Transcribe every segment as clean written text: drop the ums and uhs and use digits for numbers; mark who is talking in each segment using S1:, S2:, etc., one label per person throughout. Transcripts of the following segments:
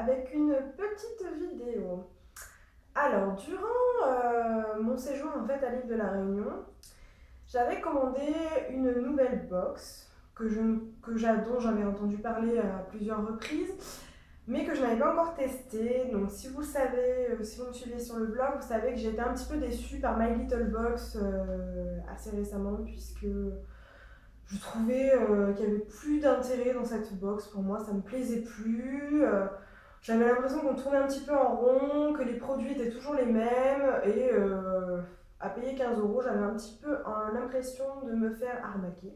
S1: avec une petite vidéo. Alors, durant mon séjour en fait à l'île de la Réunion, j'avais commandé une nouvelle box dont j'avais entendu parler à plusieurs reprises, mais que je n'avais pas encore testée. Donc, si vous savez, si vous me suivez sur le blog, vous savez que j'ai été un petit peu déçue par My Little Box assez récemment, puisque je trouvais qu'il n'y avait plus d'intérêt dans cette box. Pour moi, ça ne me plaisait plus. J'avais l'impression qu'on tournait un petit peu en rond, que les produits étaient toujours les mêmes. Et à payer 15 euros, j'avais un petit peu l'impression de me faire arnaquer.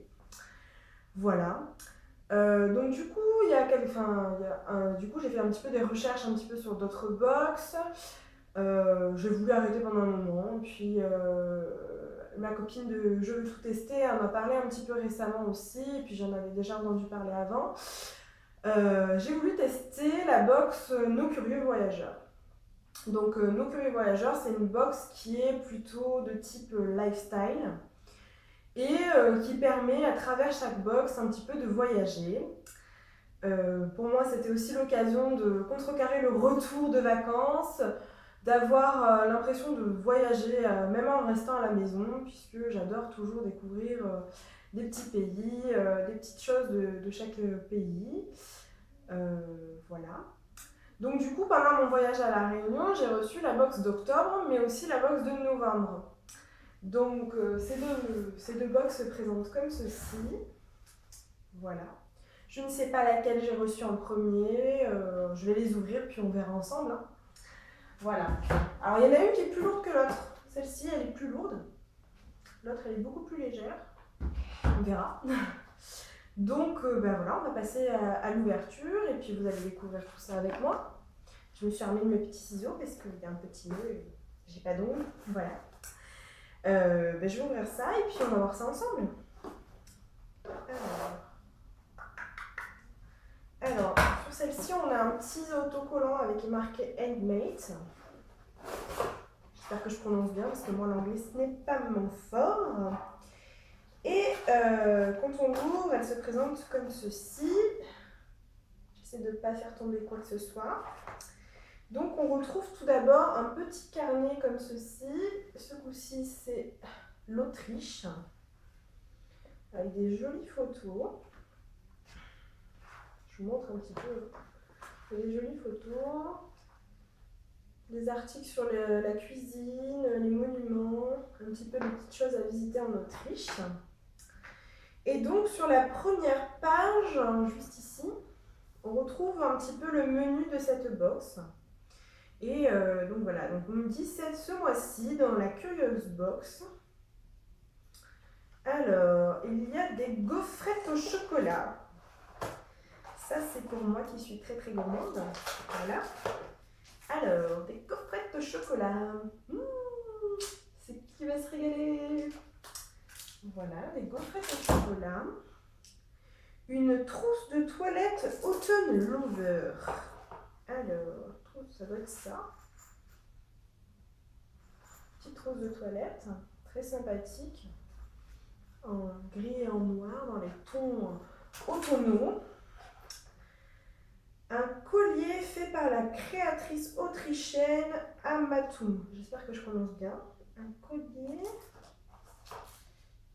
S1: Voilà. Donc du coup, du coup, j'ai fait un petit peu des recherches un petit peu sur d'autres box. J'ai voulu arrêter pendant un moment, puis ma copine de Je veux tout tester, elle m'a parlé un petit peu récemment aussi, et puis j'en avais déjà entendu parler avant. J'ai voulu tester la box Nos Curieux Voyageurs. Donc Nos Curieux Voyageurs, c'est une box qui est plutôt de type lifestyle et qui permet à travers chaque box un petit peu de voyager. Pour moi, c'était aussi l'occasion de contrecarrer le retour de vacances, d'avoir l'impression de voyager même en restant à la maison, puisque j'adore toujours découvrir des petits pays, des petites choses de chaque pays. Voilà. Donc du coup, pendant mon voyage à La Réunion, j'ai reçu la box d'octobre, mais aussi la box de novembre. Donc ces deux box se présentent comme ceci. Voilà. Je ne sais pas laquelle j'ai reçue en premier. Je vais les ouvrir puis on verra ensemble, hein. Voilà. Alors il y en a une qui est plus lourde que l'autre. Celle-ci, elle est plus lourde. L'autre, elle est beaucoup plus légère. On verra. Donc voilà, on va passer à l'ouverture et puis vous allez découvrir tout ça avec moi. Je me suis armée de mes petits ciseaux parce qu'il y a un petit nœud et j'ai pas d'ongles. Voilà. Je vais ouvrir ça et puis on va voir ça ensemble. Alors, sur celle-ci, on a un petit autocollant avec marqué Handmade. J'espère que je prononce bien parce que moi, l'anglais, ce n'est pas mon fort. Et quand on l'ouvre, elle se présente comme ceci. J'essaie de ne pas faire tomber quoi que ce soit. Donc, on retrouve tout d'abord un petit carnet comme ceci. Ce coup-ci, c'est l'Autriche, avec des jolies photos. Je vous montre un petit peu. Des jolies photos. Des articles sur la cuisine, les monuments, un petit peu de petites choses à visiter en Autriche. Et donc sur la première page, juste ici, on retrouve un petit peu le menu de cette box. Et donc voilà, donc on me dit ce mois-ci dans la Curieuse Box. Alors, il y a des gaufrettes au chocolat. Ça, c'est pour moi qui suis très très gourmande. Voilà. Alors, des gaufrettes au chocolat. C'est qui va se régaler. Voilà, des gaufrettes au chocolat. Une trousse de toilette automne lover. Alors, ça doit être ça. Petite trousse de toilette, très sympathique. En gris et en noir, dans les tons automnaux. Un collier fait par la créatrice autrichienne Amatum. J'espère que je prononce bien. Un collier.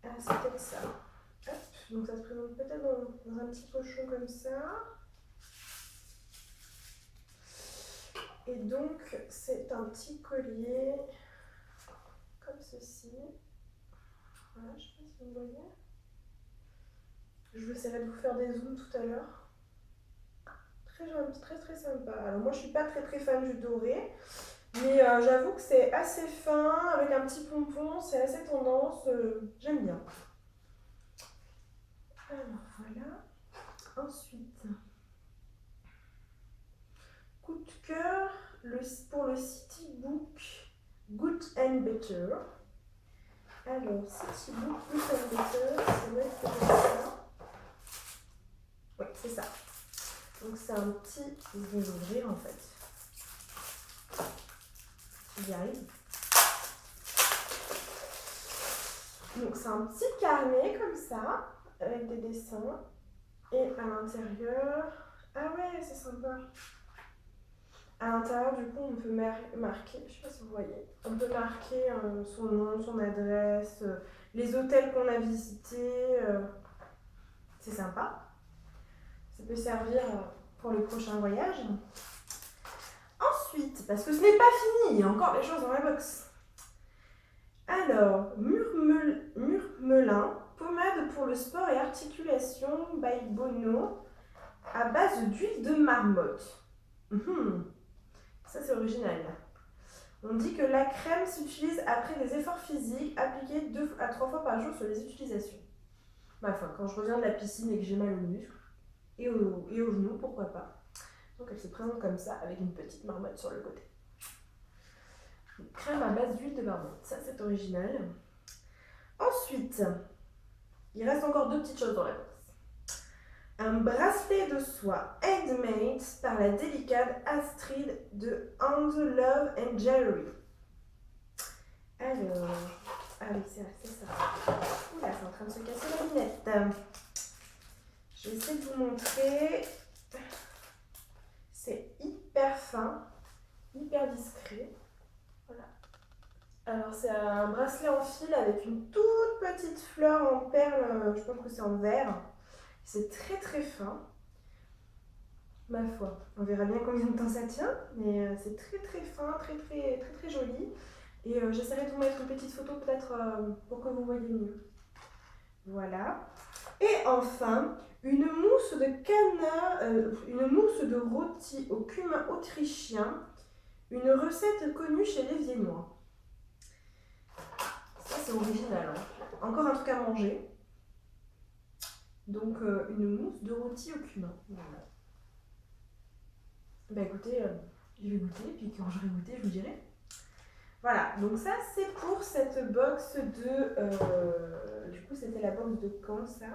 S1: Ah, c'est peut-être ça. Hop. Donc ça se présente peut-être dans un petit pochon comme ça. Et donc c'est un petit collier comme ceci. Voilà, je ne sais pas si vous voyez. Je vous essaierai de vous faire des zooms tout à l'heure. Très joli, très très sympa. Alors moi je suis pas très très fan du doré, mais j'avoue que c'est assez fin avec un petit pompon, c'est assez tendance, j'aime bien. Alors voilà. Ensuite, coup de cœur pour le Citybook Good and Better. Alors, Citybook Good and Better, ça doit être comme ça. Oui, c'est ça. Donc c'est un petit, je vais l'ouvrir en fait. J'y arrive. Donc c'est un petit carnet comme ça, avec des dessins. Et à l'intérieur, ah ouais, c'est sympa. À l'intérieur, du coup, on peut marquer, je sais pas si vous voyez, on peut marquer son nom, son adresse, les hôtels qu'on a visités. C'est sympa. Ça peut servir pour le prochain voyage. Ensuite, parce que ce n'est pas fini, il y a encore des choses dans la box. Alors, Murmelin, pommade pour le sport et articulation by Bono à base d'huile de marmotte. Ça, c'est original. On dit que la crème s'utilise après des efforts physiques appliqués 2 à 3 fois par jour sur les utilisations. Ma foi, quand je reviens de la piscine et que j'ai mal aux muscles et aux genoux, pourquoi pas. Donc elle se présente comme ça avec une petite marmotte sur le côté. Une crème à base d'huile de marmotte, ça c'est original. Ensuite, il reste encore 2 petites choses dans la box. Un bracelet de soie handmade par la délicate Astrid de Hand Love and Jewelry. Alors, ah oui, c'est ça. Oula, c'est en train de se casser la lunette. Je vais essayer de vous montrer. C'est hyper fin, hyper discret. Voilà. Alors, c'est un bracelet en fil avec une toute petite fleur en perle, je pense que c'est en verre. C'est très très fin. Ma foi, on verra bien combien de temps ça tient, mais c'est très très fin, très très très très joli. Et j'essaierai de vous mettre une petite photo peut-être pour que vous voyez mieux. Voilà. Et enfin, une mousse de rôti au cumin autrichien, une recette connue chez les Viennois. Ça c'est original, hein. Encore un truc à manger. Donc une mousse de rôti au cumin. Voilà. Bah écoutez, je vais goûter, puis quand j'aurai goûté, je vous dirai. Voilà, donc ça c'est pour cette box de... du coup c'était la box de quand ça?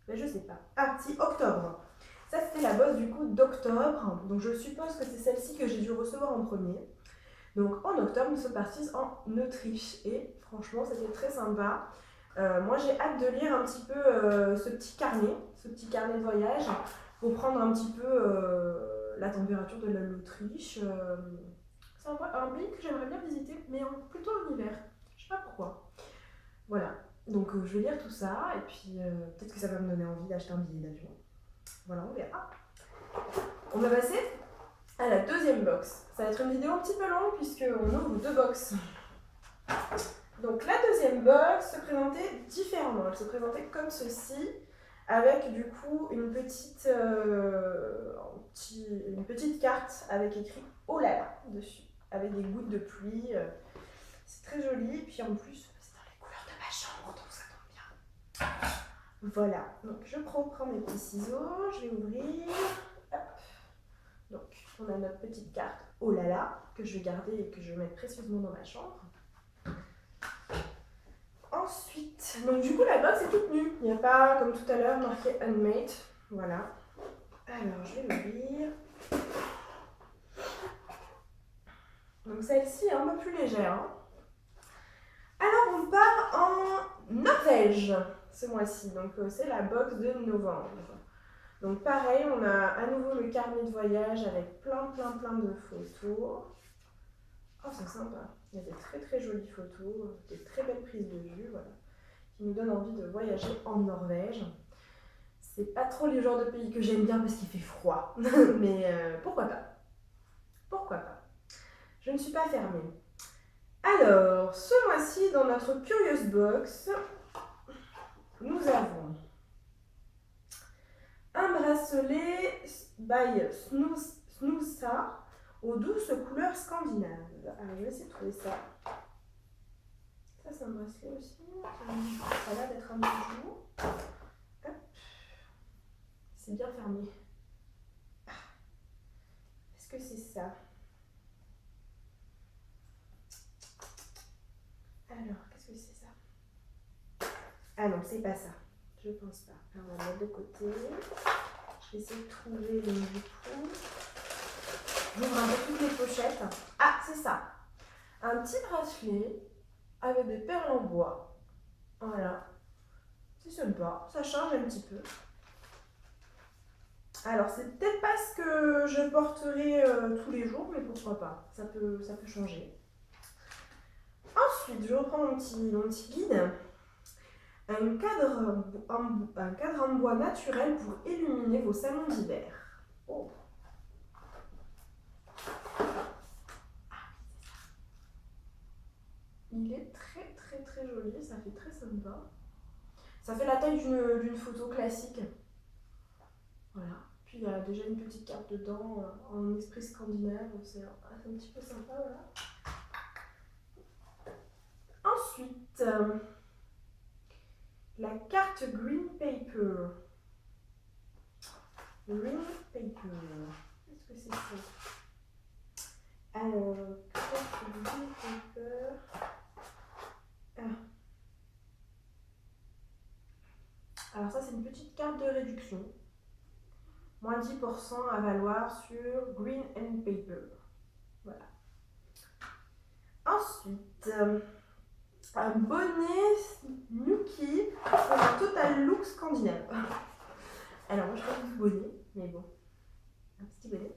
S1: Mais je sais pas. Ah si, octobre. Ça c'était la box du coup d'octobre. Donc je suppose que c'est celle-ci que j'ai dû recevoir en premier. Donc en octobre nous sommes partis en Autriche et franchement c'était très sympa. Moi j'ai hâte de lire un petit peu ce petit carnet de voyage pour prendre un petit peu la température de l'Autriche. C'est un pays que j'aimerais bien visiter, mais plutôt en hiver. Je sais pas pourquoi. Voilà. Donc je vais lire tout ça et puis peut-être que ça va me donner envie d'acheter un billet d'avion. Voilà, on verra. On va passer à la deuxième box. Ça va être une vidéo un petit peu longue puisqu'on ouvre 2 box. Donc la deuxième box se présentait différemment. Elle se présentait comme ceci, avec du coup une petite carte avec écrit « Oh là là » dessus, avec des gouttes de pluie. C'est très joli, et puis en plus, c'est dans les couleurs de ma chambre, donc ça tombe bien. Voilà, donc je prends mes petits ciseaux, je vais ouvrir. Hop. Donc on a notre petite carte « Oh là là » que je vais garder et que je vais mettre précieusement dans ma chambre. Ensuite, donc du coup la box est toute nue. Il n'y a pas, comme tout à l'heure, marqué Handmade. Voilà. Alors, je vais l'ouvrir. Donc celle-ci est un peu plus légère. Hein. Alors, on part en Norvège ce mois-ci. Donc c'est la box de novembre. Donc pareil, on a à nouveau le carnet de voyage avec plein de photos. Oh, c'est sympa. Il y a des très très jolies photos, des très belles prises de vue, voilà, qui nous donnent envie de voyager en Norvège. C'est pas trop les genres de pays que j'aime bien parce qu'il fait froid, mais pourquoi pas? Pourquoi pas? Je ne suis pas fermée. Alors, ce mois-ci, dans notre Curious Box, nous avons un bracelet by Snoosa aux douces couleurs scandinaves. Alors, je vais essayer de trouver ça. Ça, c'est un bracelet aussi. Ça a l'air d'être un bijou. Hop. C'est bien fermé. Est-ce que c'est ça? Alors, qu'est-ce que c'est ça? Ah non, c'est pas ça. Je pense pas. Alors, on va le mettre de côté. Je vais essayer de trouver le bijou. J'ouvre un peu toutes les pochettes. Ah, c'est ça. Un petit bracelet avec des perles en bois. Voilà. C'est sympa. Ça change un petit peu. Alors, c'est peut-être pas ce que je porterai tous les jours, mais pourquoi pas, ça peut changer. Ensuite, je reprends mon petit guide. Un cadre en bois naturel pour illuminer vos salons d'hiver. Oh. Il est très joli, ça fait très sympa. Ça fait la taille d'une photo classique. Voilà. Puis il y a déjà une petite carte dedans en esprit scandinave, c'est un petit peu sympa. Voilà. Ensuite, la carte Green Paper. Green Paper. Qu'est-ce que c'est ça? Alors, carte Green Paper. Alors ça, c'est une petite carte de réduction. Moins 10% à valoir sur Green and Paper. Voilà. Ensuite, un bonnet Nuki pour un total look scandinave. Alors moi je prends du bonnet, mais bon, un petit bonnet.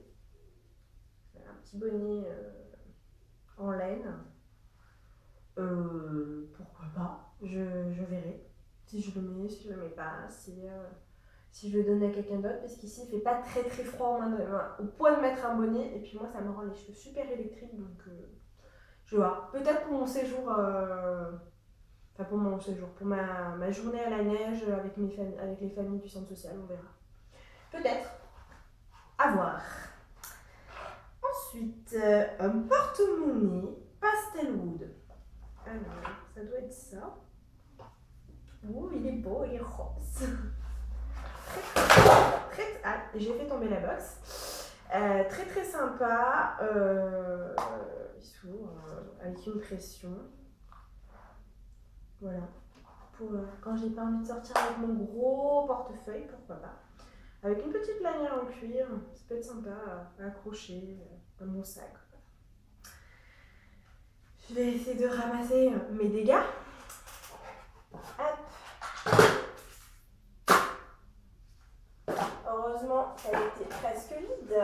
S1: Un petit bonnet en laine. Pourquoi pas, je verrai. Si je le mets, si je le mets pas, si je le donne à quelqu'un d'autre, parce qu'ici il fait pas très froid au point de mettre un bonnet, et puis moi ça me rend les cheveux super électriques, donc je vais voir. Peut-être pour mon séjour, pour ma journée à la neige avec les familles du centre social, on verra. Peut-être, à voir. Ensuite, un porte-monnaie pastel wood. Alors, ça doit être ça. Ouh, il est beau, il est rose. J'ai fait tomber la box. Très sympa. Il s'ouvre avec une pression. Voilà. Pour quand j'ai pas envie de sortir avec mon gros portefeuille, pourquoi pas. Avec une petite lanière en cuir, ça peut être sympa à accrocher à mon sac. Je vais essayer de ramasser mes dégâts. Hop. Heureusement, elle était presque vide.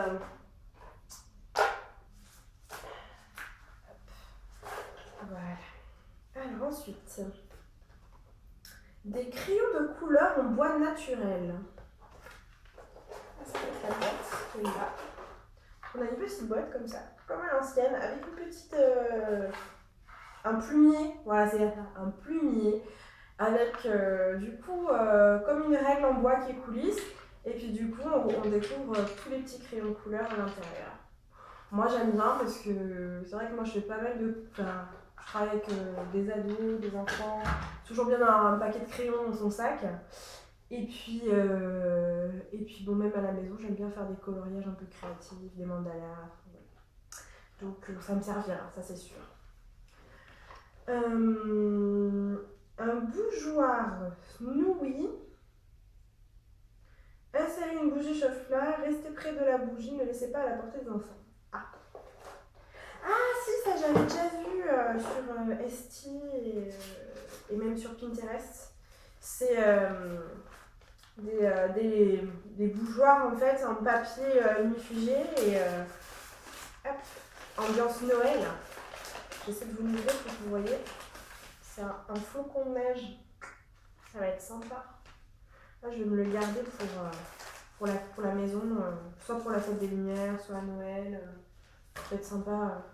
S1: Hop. Voilà. Alors ensuite, des crayons de couleur en bois naturel. Ça peut être la boîte qui est là. On a une petite boîte comme ça, comme à l'ancienne, avec une petite... un plumier. Voilà, c'est un plumier. Avec du coup comme une règle en bois qui coulisse, et puis du coup on découvre tous les petits crayons de couleur à l'intérieur. Moi j'aime bien parce que c'est vrai que moi je fais pas mal je travaille avec des ados, des enfants, toujours bien d'avoir un paquet de crayons dans son sac. Et puis bon, même à la maison j'aime bien faire des coloriages un peu créatifs, des mandalas. Voilà. Donc ça me servira, ça c'est sûr. Un bougeoir Snowy. Insérez une bougie chauffe-plat, restez près de la bougie, ne laissez pas à la portée des enfants. Ah si, ça j'avais déjà vu sur Etsy et même sur Pinterest. C'est des bougeoirs en fait en papier unifugé et hop, ambiance Noël. J'essaie de vous montrer pour que vous voyez. C'est un flocon de neige. Ça va être sympa. Là, je vais me le garder pour la maison, soit pour la fête des Lumières, soit à Noël. Ça peut être sympa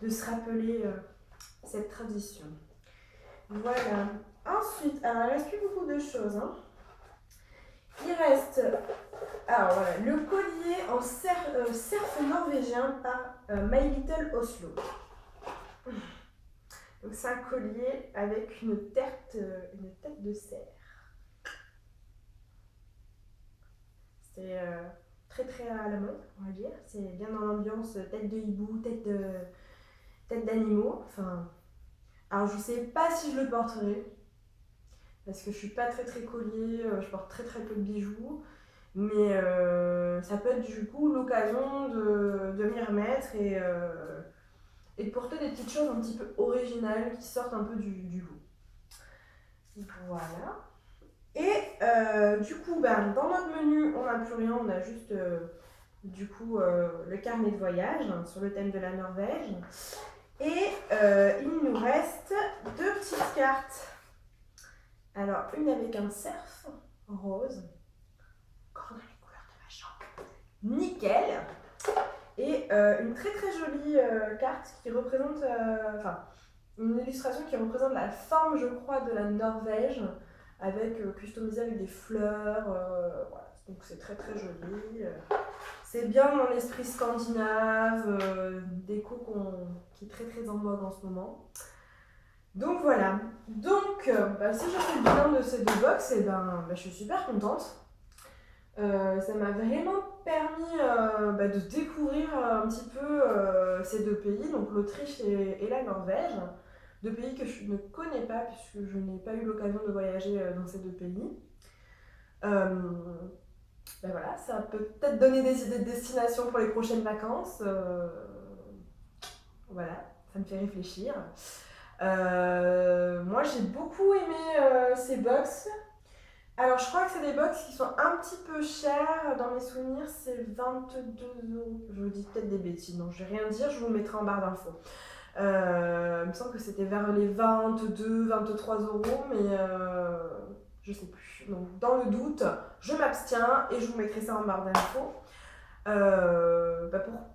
S1: de se rappeler cette tradition. Voilà. Ensuite, alors il ne reste plus beaucoup de choses. Hein. Il reste voilà, le collier en cerf norvégien par My Little Oslo. Donc c'est un collier avec une tête de cerf. C'est très à la mode, on va dire. C'est bien dans l'ambiance tête de hibou, tête d'animaux. Enfin, alors je sais pas si je le porterai parce que je suis pas très collier, je porte très peu de bijoux. Mais ça peut être du coup l'occasion de m'y remettre et de porter des petites choses un petit peu originales qui sortent un peu du lot. Voilà. Et du coup, ben, dans notre menu, on n'a plus rien, on a juste du coup le carnet de voyage sur le thème de la Norvège. Et il nous reste deux petites cartes. Alors, une avec un cerf rose, encore dans les couleurs de ma chambre, nickel. Et une très très jolie carte qui représente, enfin, une illustration qui représente la forme, je crois, de la Norvège, avec customisé avec des fleurs. Voilà. Donc c'est très très joli. C'est bien mon esprit scandinave, déco qui est très très en vogue en ce moment. Donc voilà. Donc, si je fais le bilan de ces deux box, et je suis super contente. Ça m'a vraiment permis de découvrir un petit peu ces deux pays, donc l'Autriche et la Norvège. Deux pays que je ne connais pas puisque je n'ai pas eu l'occasion de voyager dans ces deux pays. Voilà, ça peut peut-être donner des idées de destination pour les prochaines vacances. Voilà, ça me fait réfléchir. Moi, j'ai beaucoup aimé ces box. Alors, je crois que c'est des box qui sont un petit peu chers. Dans mes souvenirs, c'est 22 €. Je vous dis peut-être des bêtises, non, je vais rien dire, je vous le mettrai en barre d'infos. Il me semble que c'était vers les 22, 23 €, mais je sais plus. Donc, dans le doute, je m'abstiens et je vous mettrai ça en barre d'infos.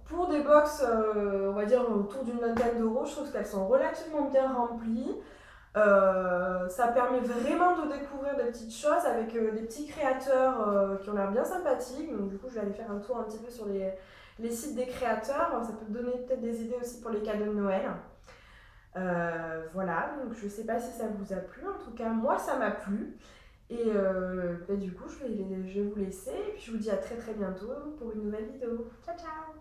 S1: Pour des box, on va dire autour d'une vingtaine d'euros, je trouve qu'elles sont relativement bien remplies. Ça permet vraiment de découvrir des petites choses avec des petits créateurs qui ont l'air bien sympathiques. Donc du coup, je vais aller faire un tour un petit peu sur les sites des créateurs. Ça peut donner peut-être des idées aussi pour les cadeaux de Noël. Voilà, donc je sais pas si ça vous a plu. En tout cas, moi, ça m'a plu. Et du coup, je vais vous laisser. Et puis je vous dis à très très bientôt pour une nouvelle vidéo. Ciao, ciao!